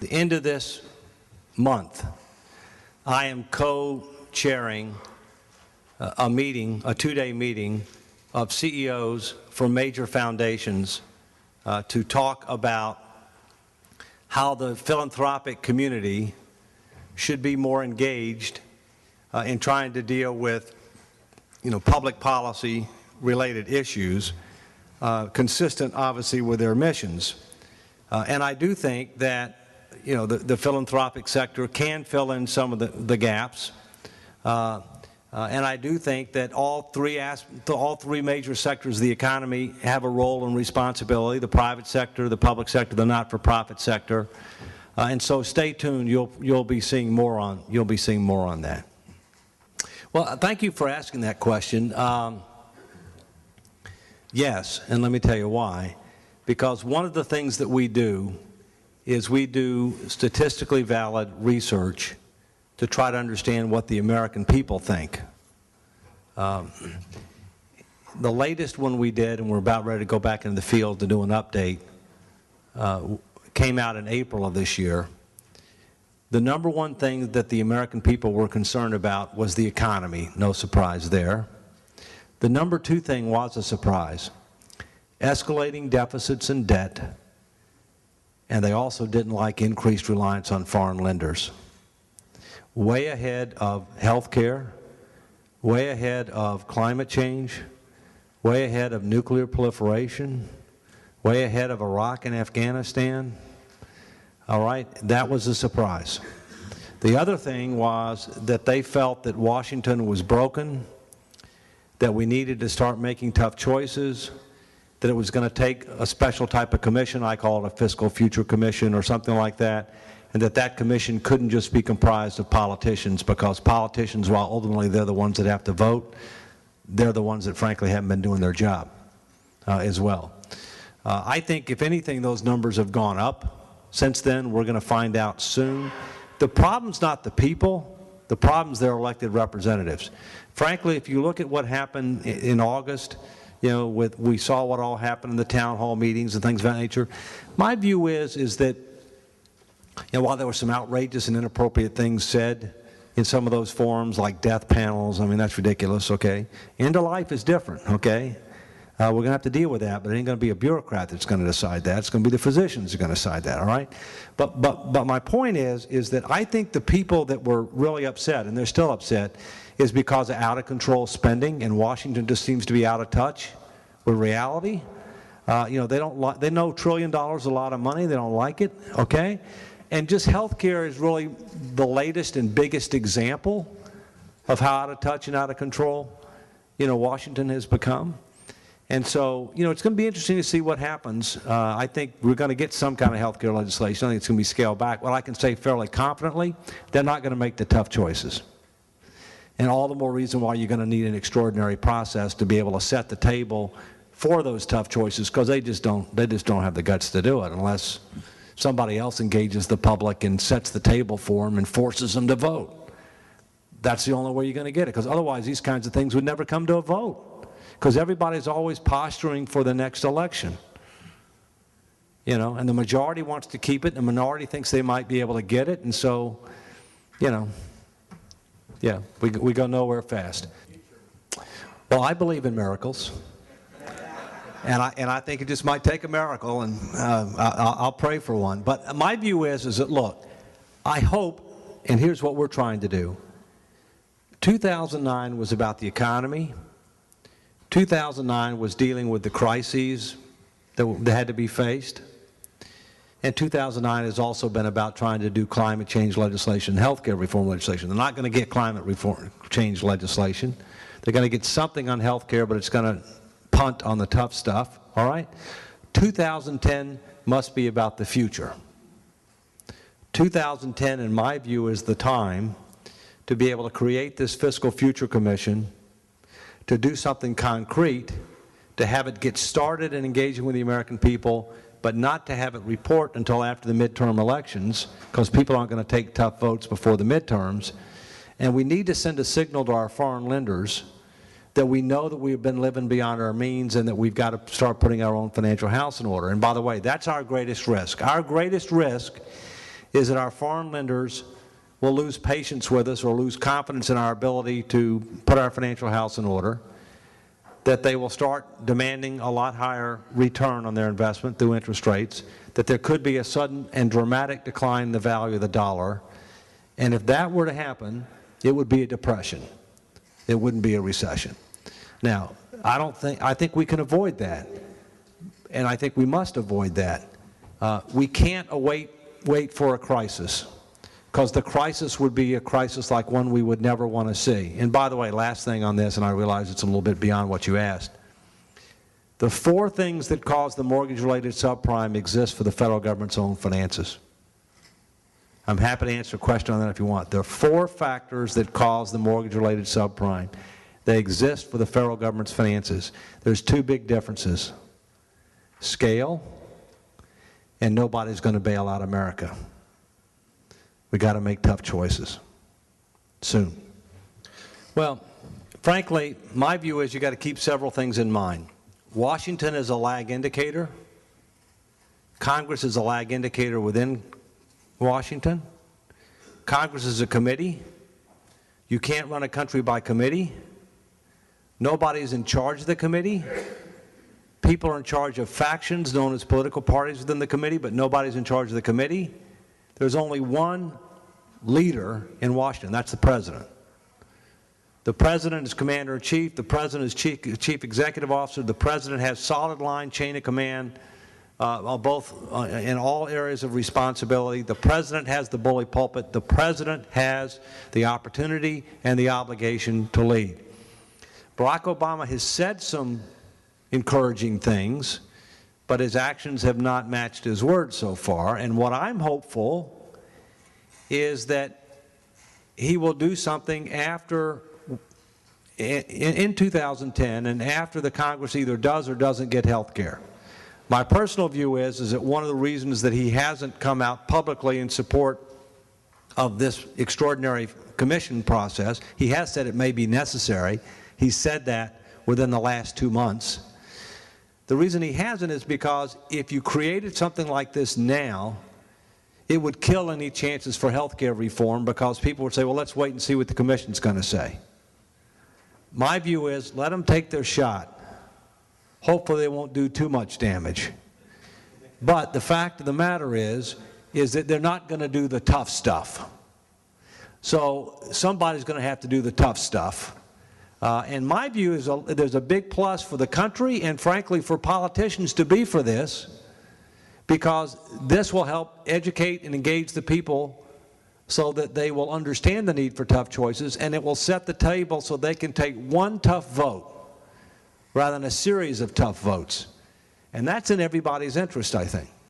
the end of this month, I am co-chairing a meeting, a two-day meeting of CEOs from major foundations to talk about how the philanthropic community should be more engaged in trying to deal with, public policy related issues, consistent obviously with their missions. And I do think that the philanthropic sector can fill in some of the gaps. And I do think that all three major sectors of the economy have a role and responsibility: the private sector, the public sector, the not-for-profit sector. And so stay tuned. You'll be seeing more on that. Well, thank you for asking that question. Yes, and let me tell you why. Because one of the things that we do is we do statistically valid research to try to understand what the American people think. The latest one we did, and we're about ready to go back into the field to do an update, came out in April of this year. The number one thing that the American people were concerned about was the economy. No surprise there. The number two thing was a surprise: escalating deficits and debt, and they also didn't like increased reliance on foreign lenders. Way ahead of health care, way ahead of climate change, way ahead of nuclear proliferation, way ahead of Iraq and Afghanistan. All right, that was a surprise. The other thing was that they felt that Washington was broken, that we needed to start making tough choices, that it was going to take a special type of commission. I call it a Fiscal Future Commission or something like that, and that commission couldn't just be comprised of politicians, because politicians, while ultimately they're the ones that have to vote, they're the ones that frankly haven't been doing their job as well. I think if anything, those numbers have gone up since then. We're going to find out soon. The problem's not the people. The problem's their elected representatives. Frankly, if you look at what happened in August, we saw what all happened in the town hall meetings and things of that nature. My view is that while there were some outrageous and inappropriate things said in some of those forums, like death panels, I mean, that's ridiculous, okay? End of life is different, okay? We're going to have to deal with that, but it ain't going to be a bureaucrat that's going to decide that. It's going to be the physicians who are going to decide that, all right? But my point is that I think the people that were really upset, and they're still upset, is because of out-of-control spending, and Washington just seems to be out of touch with reality. They know $1 trillion is a lot of money. They don't like it, okay? And just health care is really the latest and biggest example of how out of touch and out of control, Washington has become. And so, it's going to be interesting to see what happens. I think we're going to get some kind of health care legislation. I think it's going to be scaled back. Well, I can say fairly confidently, they're not going to make the tough choices. And all the more reason why you're going to need an extraordinary process to be able to set the table for those tough choices, because they just don't have the guts to do it unless somebody else engages the public and sets the table for them and forces them to vote. That's the only way you're going to get it, because otherwise these kinds of things would never come to a vote, because everybody's always posturing for the next election. And the majority wants to keep it, and the minority thinks they might be able to get it, and so, yeah, we go nowhere fast. Well, I believe in miracles, and I think it just might take a miracle, and I'll pray for one. But my view is that, look, I hope, and here's what we're trying to do. 2009 was about the economy. 2009 was dealing with the crises that had to be faced. And 2009 has also been about trying to do climate change legislation, health care reform legislation. They're not going to get climate reform change legislation. They're going to get something on health care, but it's going to punt on the tough stuff, all right? 2010 must be about the future. 2010, in my view, is the time to be able to create this Fiscal Future Commission, to do something concrete, to have it get started in engaging with the American people, but not to have it report until after the midterm elections, because people aren't going to take tough votes before the midterms. And we need to send a signal to our foreign lenders that we know that we've been living beyond our means and that we've got to start putting our own financial house in order. And by the way, that's our greatest risk. Our greatest risk is that our foreign lenders will lose patience with us or lose confidence in our ability to put our financial house in order, that they will start demanding a lot higher return on their investment through interest rates, that there could be a sudden and dramatic decline in the value of the dollar, and if that were to happen, it would be a depression. It wouldn't be a recession. Now, I think we can avoid that, and I think we must avoid that. We can't wait for a crisis, because the crisis would be a crisis like one we would never want to see. And by the way, last thing on this, and I realize it's a little bit beyond what you asked. The 4 things that cause the mortgage-related subprime exist for the federal government's own finances. I'm happy to answer a question on that if you want. There are 4 factors that cause the mortgage-related subprime. They exist for the federal government's finances. There's 2 big differences: scale, and nobody's going to bail out America. We've got to make tough choices soon. Well, frankly, my view is you've got to keep several things in mind. Washington is a lag indicator. Congress is a lag indicator within Washington. Congress is a committee. You can't run a country by committee. Nobody's in charge of the committee. People are in charge of factions known as political parties within the committee, but nobody's in charge of the committee. There's only one leader in Washington. That's the President. The President is Commander-in-Chief. The President is Chief Executive Officer. The President has solid line chain of command in all areas of responsibility. The President has the bully pulpit. The President has the opportunity and the obligation to lead. Barack Obama has said some encouraging things, but his actions have not matched his words so far. And what I'm hopeful is that he will do something in 2010 and after the Congress either does or doesn't get health care. My personal view is that one of the reasons that he hasn't come out publicly in support of this extraordinary commission process, he has said it may be necessary. He said that within the last 2 months. The reason he hasn't is because if you created something like this now, it would kill any chances for health care reform, because people would say, well, let's wait and see what the Commission's going to say. My view is let them take their shot. Hopefully they won't do too much damage. But the fact of the matter is that they're not going to do the tough stuff. So somebody's going to have to do the tough stuff. And my view is there's a big plus for the country and, frankly, for politicians to be for this, because this will help educate and engage the people so that they will understand the need for tough choices, and it will set the table so they can take one tough vote rather than a series of tough votes. And that's in everybody's interest, I think.